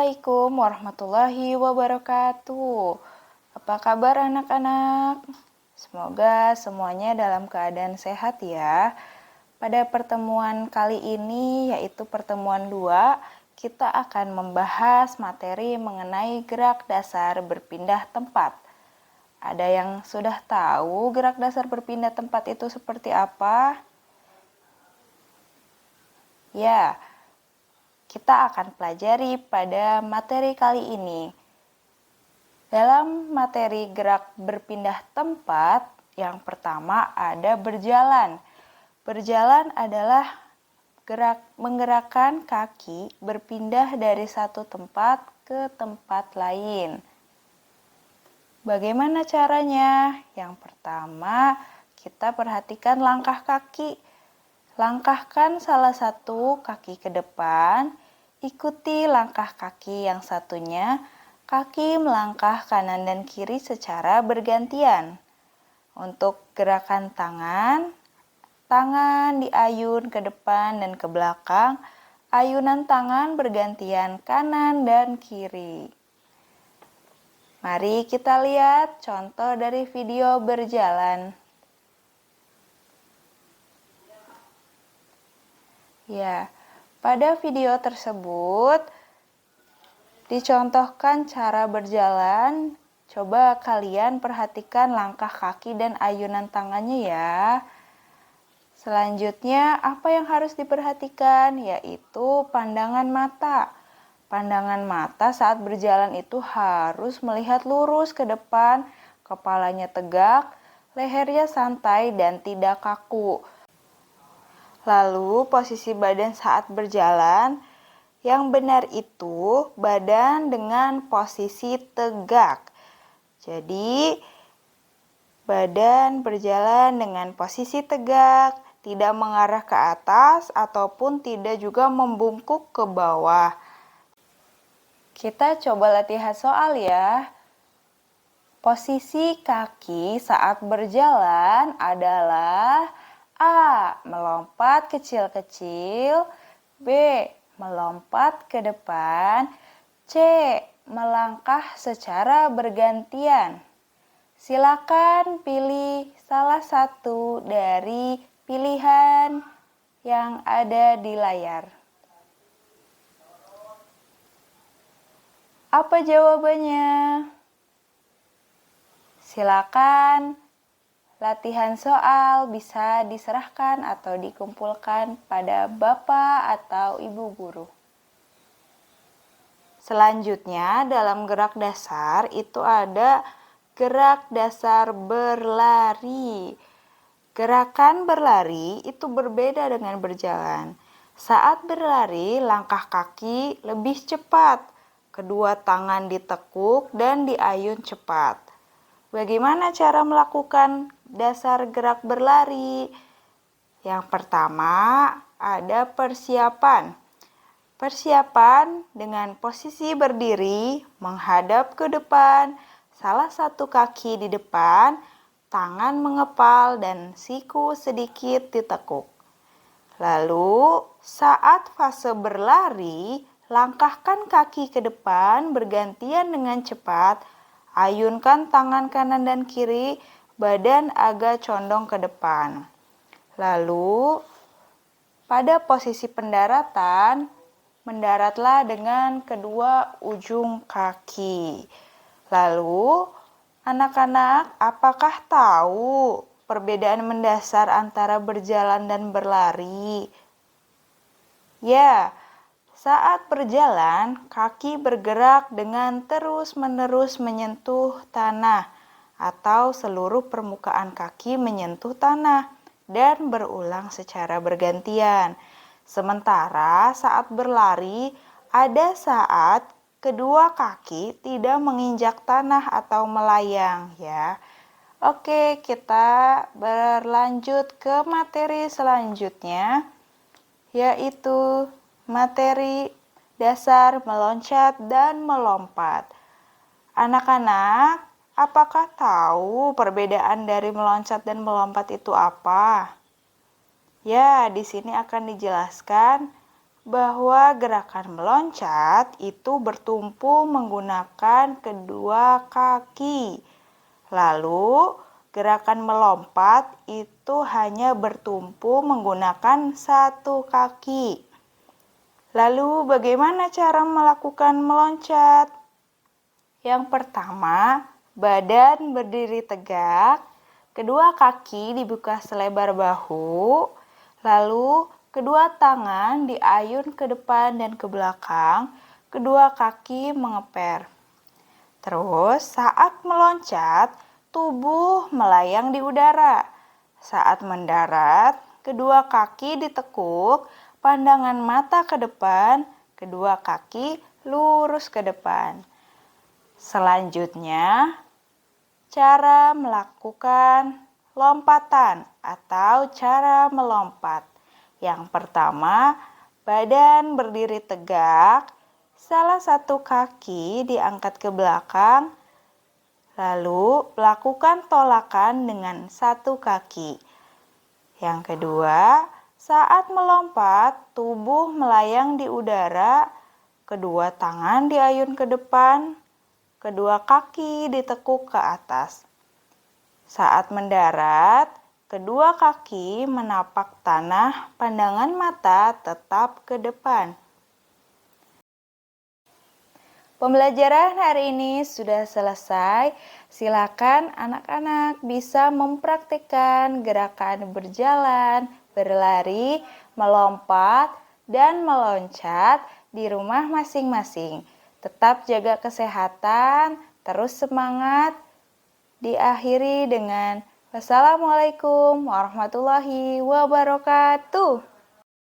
Assalamualaikum warahmatullahi wabarakatuh. Apa kabar anak-anak? Semoga semuanya dalam keadaan sehat ya. Pada pertemuan kali ini, yaitu pertemuan 2, kita akan membahas materi mengenai gerak dasar berpindah tempat. Ada yang sudah tahu gerak dasar berpindah tempat itu seperti apa? Ya, kita akan pelajari pada materi kali ini. Dalam materi gerak berpindah tempat, yang pertama ada berjalan. Berjalan adalah menggerakkan kaki berpindah dari satu tempat ke tempat lain. Bagaimana caranya? Yang pertama, kita perhatikan langkah kaki. Langkahkan salah satu kaki ke depan, ikuti langkah kaki yang satunya, kaki melangkah kanan dan kiri secara bergantian. Untuk gerakan tangan diayun ke depan dan ke belakang, ayunan tangan bergantian kanan dan kiri. Mari kita lihat contoh dari video berjalan. Ya, pada video tersebut dicontohkan cara berjalan. Coba kalian perhatikan langkah kaki dan ayunan tangannya ya. Selanjutnya, apa yang harus diperhatikan? Yaitu pandangan mata. Pandangan mata saat berjalan itu harus melihat lurus ke depan, kepalanya tegak, lehernya santai dan tidak kaku. Lalu posisi badan saat berjalan, yang benar itu badan dengan posisi tegak. Jadi badan berjalan dengan posisi tegak, tidak mengarah ke atas ataupun tidak juga membungkuk ke bawah. Kita coba latihan soal ya. Posisi kaki saat berjalan adalah A. Melompat kecil-kecil, B. Melompat ke depan, C. Melangkah secara bergantian. Silakan pilih salah satu dari pilihan yang ada di layar. Apa jawabannya? Silakan. Latihan soal bisa diserahkan atau dikumpulkan pada Bapak atau Ibu guru. Selanjutnya, dalam gerak dasar itu ada gerak dasar berlari. Gerakan berlari itu berbeda dengan berjalan. Saat berlari, langkah kaki lebih cepat. Kedua tangan ditekuk dan diayun cepat. Bagaimana cara melakukan dasar gerak berlari? Yang pertama, ada persiapan. Persiapan dengan posisi berdiri, menghadap ke depan, salah satu kaki di depan, tangan mengepal dan siku sedikit ditekuk. Lalu, saat fase berlari, langkahkan kaki ke depan bergantian dengan cepat, ayunkan tangan kanan dan kiri, badan agak condong ke depan. Lalu, pada posisi pendaratan, mendaratlah dengan kedua ujung kaki. Lalu, anak-anak, apakah tahu perbedaan mendasar antara berjalan dan berlari? Ya, saat berjalan, kaki bergerak dengan terus-menerus menyentuh tanah atau seluruh permukaan kaki menyentuh tanah dan berulang secara bergantian. Sementara saat berlari, ada saat kedua kaki tidak menginjak tanah atau melayang ya. Oke, kita berlanjut ke materi selanjutnya, yaitu materi dasar meloncat dan melompat. Anak-anak, apakah tahu perbedaan dari meloncat dan melompat itu apa? Ya, di sini akan dijelaskan bahwa gerakan meloncat itu bertumpu menggunakan kedua kaki. Lalu, gerakan melompat itu hanya bertumpu menggunakan satu kaki. Lalu, bagaimana cara melakukan meloncat? Yang pertama, badan berdiri tegak, kedua kaki dibuka selebar bahu, lalu kedua tangan diayun ke depan dan ke belakang, kedua kaki mengeper. Terus, saat meloncat, tubuh melayang di udara. Saat mendarat, kedua kaki ditekuk, pandangan mata ke depan, kedua kaki lurus ke depan. Selanjutnya, cara melakukan lompatan atau cara melompat. Yang pertama, badan berdiri tegak, salah satu kaki diangkat ke belakang, lalu lakukan tolakan dengan satu kaki. Yang kedua, saat melompat, tubuh melayang di udara, kedua tangan diayun ke depan, kedua kaki ditekuk ke atas. Saat mendarat, kedua kaki menapak tanah, pandangan mata tetap ke depan. Pembelajaran hari ini sudah selesai. Silakan anak-anak bisa mempraktikkan gerakan berjalan, berlari, melompat, dan meloncat di rumah masing-masing. Tetap jaga kesehatan, terus semangat. Diakhiri dengan wassalamualaikum warahmatullahi wabarakatuh.